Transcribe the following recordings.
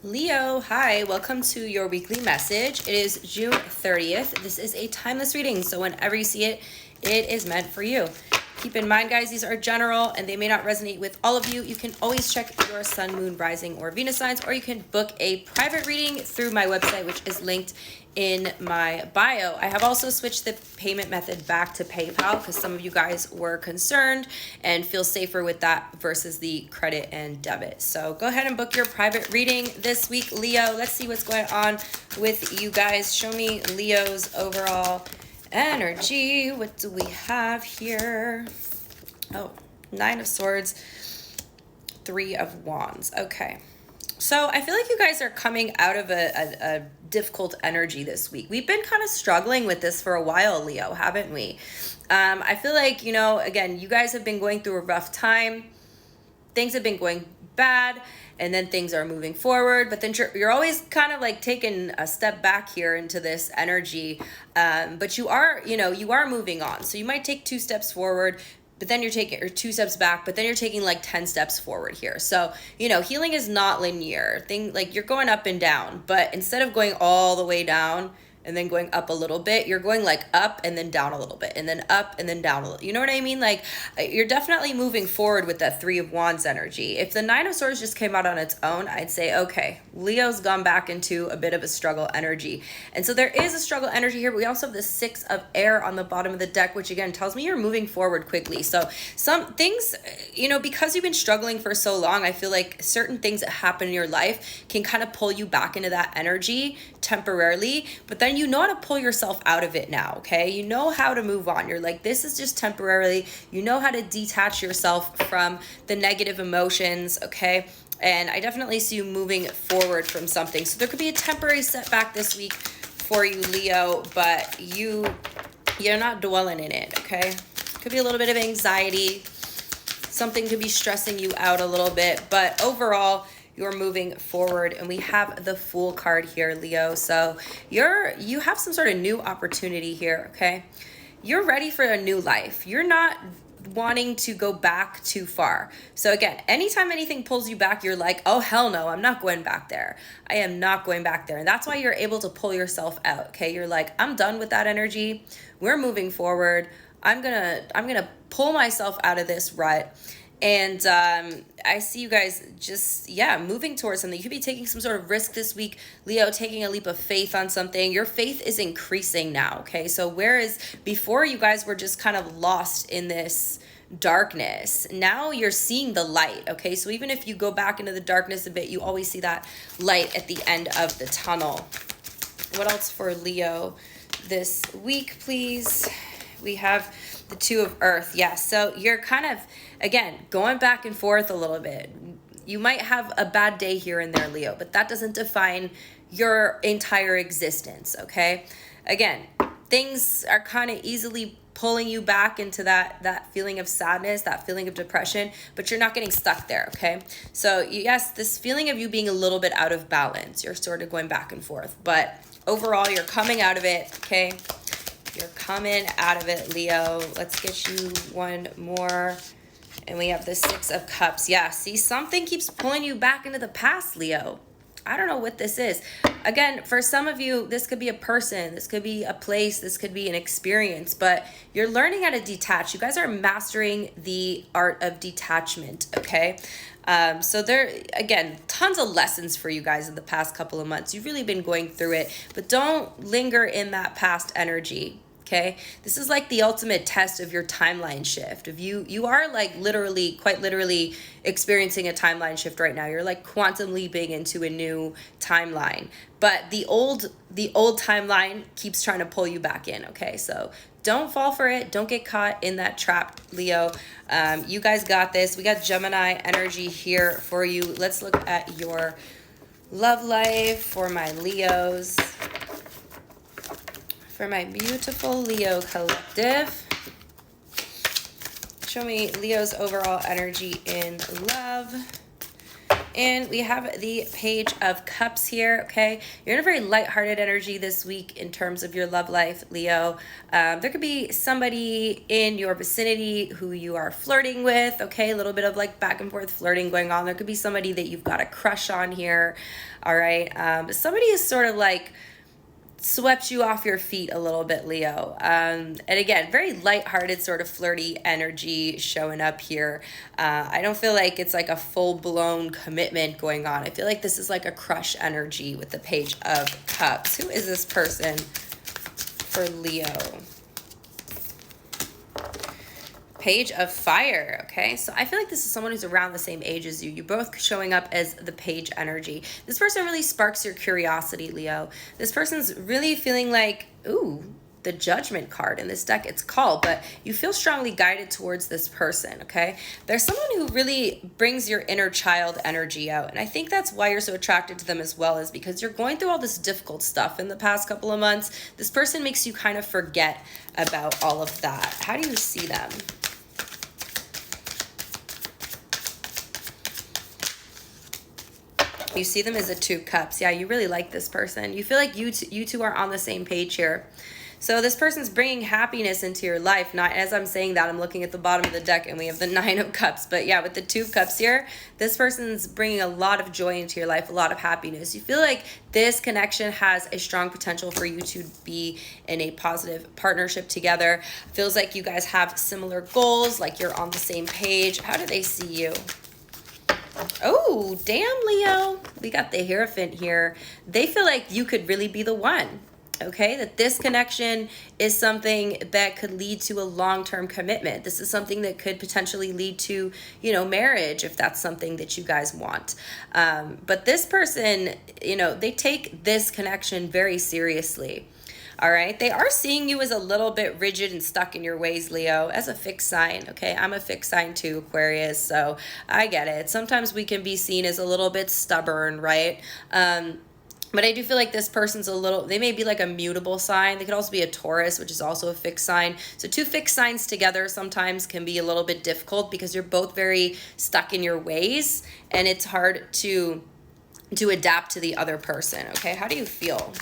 Leo, hi, welcome to your weekly message. It is June 30th. This is a timeless reading, so whenever you see it, it is meant for you. Keep in mind, guys, these are general and they may not resonate with all of you. You can always check your sun, moon, rising, or Venus signs, or you can book a private reading through my website, which is linked in my bio. I have also switched the payment method back to PayPal because some of you guys were concerned and feel safer with that versus the credit and debit. So go ahead and book your private reading this week, Leo. Let's see what's going on with you guys. Show me Leo's overall energy. What do we have here? Oh, Nine of Swords, Three of Wands. Okay. So I feel like you guys are coming out of a difficult energy this week. We've been kind of struggling with this for a while, Leo, haven't we? I feel like, again, you guys have been going through a rough time. Things have been going bad, and then things are moving forward. But then you're always kind of like taking a step back here into this energy. But you are moving on. So you might take 2 steps forward, but then you're taking, or 2 steps back, but then you're taking like 10 steps forward here. So, healing is not linear. You're going up and down, but instead of going all the way down and then going up a little bit, you're going like up and then down a little bit, and then up and then down a little. You know what I mean? Like, you're definitely moving forward with that Three of Wands energy. If the Nine of Swords just came out on its own, I'd say, okay, Leo's gone back into a bit of a struggle energy. And so there is a struggle energy here, but we also have the Six of Air on the bottom of the deck, which again tells me you're moving forward quickly. So some things, because you've been struggling for so long, I feel like certain things that happen in your life can kind of pull you back into that energy temporarily, but then you know how to pull yourself out of it now, okay? You know how to move on. You're like, this is just temporarily. You know how to detach yourself from the negative emotions, okay? And I definitely see you moving forward from something. So there could be a temporary setback this week for you, Leo, but you're not dwelling in it, okay? Could be a little bit of anxiety. Something could be stressing you out a little bit, but overall, you're moving forward. And we have the Fool card here, Leo. So you have some sort of new opportunity here, okay? You're ready for a new life. You're not wanting to go back too far. So again, anytime anything pulls you back, you're like, oh, hell no, I'm not going back there. I am not going back there. And that's why you're able to pull yourself out, okay? You're like, I'm done with that energy. We're moving forward. I'm gonna pull myself out of this rut. And I see you guys just, moving towards something. You could be taking some sort of risk this week, Leo, taking a leap of faith on something. Your faith is increasing now, okay? So whereas before you guys were just kind of lost in this darkness, now you're seeing the light, okay? So even if you go back into the darkness a bit, you always see that light at the end of the tunnel. What else for Leo this week, please? We have the Two of Earth. Yeah, so you're kind of, again, going back and forth a little bit. You might have a bad day here and there, Leo, but that doesn't define your entire existence, okay? Again, things are kind of easily pulling you back into that feeling of sadness, that feeling of depression, but you're not getting stuck there, okay? So yes, this feeling of you being a little bit out of balance, you're sort of going back and forth, but overall, you're coming out of it, okay? You're coming out of it, Leo. Let's get you one more. And we have the Six of Cups. Yeah, see, something keeps pulling you back into the past, Leo. I don't know what this is. Again, for some of you, this could be a person. This could be a place. This could be an experience. But you're learning how to detach. You guys are mastering the art of detachment, okay? So there, again, tons of lessons for you guys in the past couple of months. You've really been going through it. But don't linger in that past energy. Okay, this is like the ultimate test of your timeline shift. If you are like quite literally experiencing a timeline shift right now. You're like quantum leaping into a new timeline. But the old timeline keeps trying to pull you back in. Okay, so don't fall for it. Don't get caught in that trap, Leo. You guys got this. We got Gemini energy here for you. Let's look at your love life for my Leos. For my beautiful Leo collective. Show me Leo's overall energy in love. And we have the Page of Cups here, okay? You're in a very lighthearted energy this week in terms of your love life, Leo. There could be somebody in your vicinity who you are flirting with, okay? A little bit of like back and forth flirting going on. There could be somebody that you've got a crush on here, all right? But somebody is sort of like swept you off your feet a little bit, Leo. And again, very lighthearted, sort of flirty energy showing up here. I don't feel like it's like a full-blown commitment going on. I feel like this is like a crush energy with the Page of Cups. Who is this person for Leo? Page of Fire, okay? So I feel like this is someone who's around the same age as you. You're both showing up as the Page energy. This person really sparks your curiosity, Leo. This person's really feeling like, ooh, the Judgment card in this deck, it's called, but you feel strongly guided towards this person, okay? There's someone who really brings your inner child energy out, and I think that's why you're so attracted to them as well, is because you're going through all this difficult stuff in the past couple of months. This person makes you kind of forget about all of that. How do you see them? You see them as a Two of Cups. Yeah, you really like this person. You feel like you two are on the same page here. So this person's bringing happiness into your life. Not as I'm saying that, I'm looking at the bottom of the deck and we have the Nine of Cups. But yeah, with the Two of Cups here, this person's bringing a lot of joy into your life, a lot of happiness. You feel like this connection has a strong potential for you to be in a positive partnership together. Feels like you guys have similar goals, like you're on the same page. How do they see you? Oh, damn, Leo. We got the Hierophant here. They feel like you could really be the one, okay? That this connection is something that could lead to a long-term commitment. This is something that could potentially lead to, you know, marriage if that's something that you guys want. But this person, you know, they take this connection very seriously. All right, they are seeing you as a little bit rigid and stuck in your ways, Leo, as a fixed sign. Okay, I'm a fixed sign too, Aquarius, so I get it. Sometimes we can be seen as a little bit stubborn, right? But I do feel like this person's a little, they may be like a mutable sign. They could also be a Taurus, which is also a fixed sign. So two fixed signs together sometimes can be a little bit difficult because you're both very stuck in your ways and it's hard to adapt to the other person. Okay, how do you feel?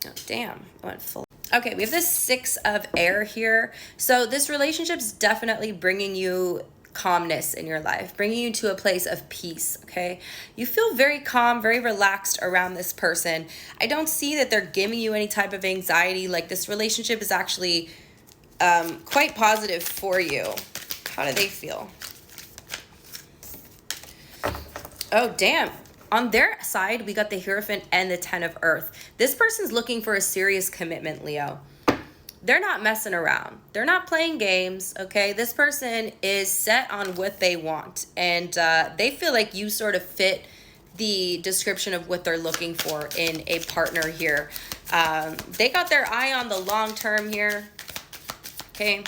Oh, damn, I went full. Okay, we have this Six of Air here. So this relationship's definitely bringing you calmness in your life, bringing you to a place of peace, okay? You feel very calm, very relaxed around this person. I don't see that they're giving you any type of anxiety. Like this relationship is actually quite positive for you. How do they feel? Oh, damn. On their side, we got the Hierophant and the Ten of Earth. This person's looking for a serious commitment, Leo. They're not messing around. They're not playing games, okay? This person is set on what they want. And they feel like you sort of fit the description of what they're looking for in a partner here. They got their eye on the long term here, okay?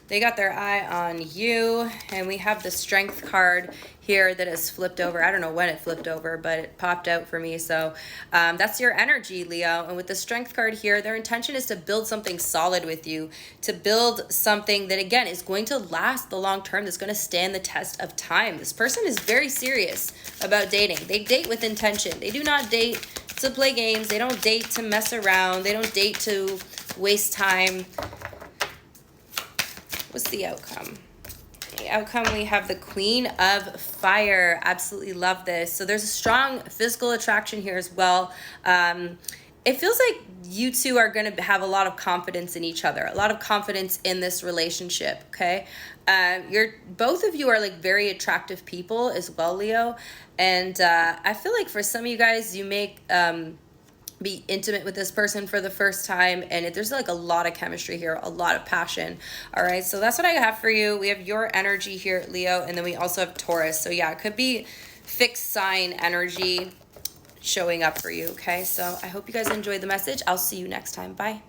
They got their eye on you. And we have the Strength card here that is flipped over. I don't know when it flipped over, but it popped out for me. So that's your energy, Leo. And with the Strength card here, their intention is to build something solid with you, to build something that, again, is going to last the long term, that's going to stand the test of time. This person is very serious about dating. They date with intention. They do not date to play games. They don't date to mess around. They don't date to waste time. What's the outcome? The outcome, we have the Queen of Fire. Absolutely love this. So there's a strong physical attraction here as well. It feels like you two are going to have a lot of confidence in each other, a lot of confidence in this relationship, okay? Both of you are like very attractive people as well, Leo. And I feel like for some of you guys, you may be intimate with this person for the first time, and there's like a lot of chemistry here, a lot of passion. All right, so that's what I have for you. We have your energy here, Leo, and then we also have Taurus. So yeah, it could be fixed sign energy showing up for you, okay? So I hope you guys enjoyed the message. I'll see you next time. Bye.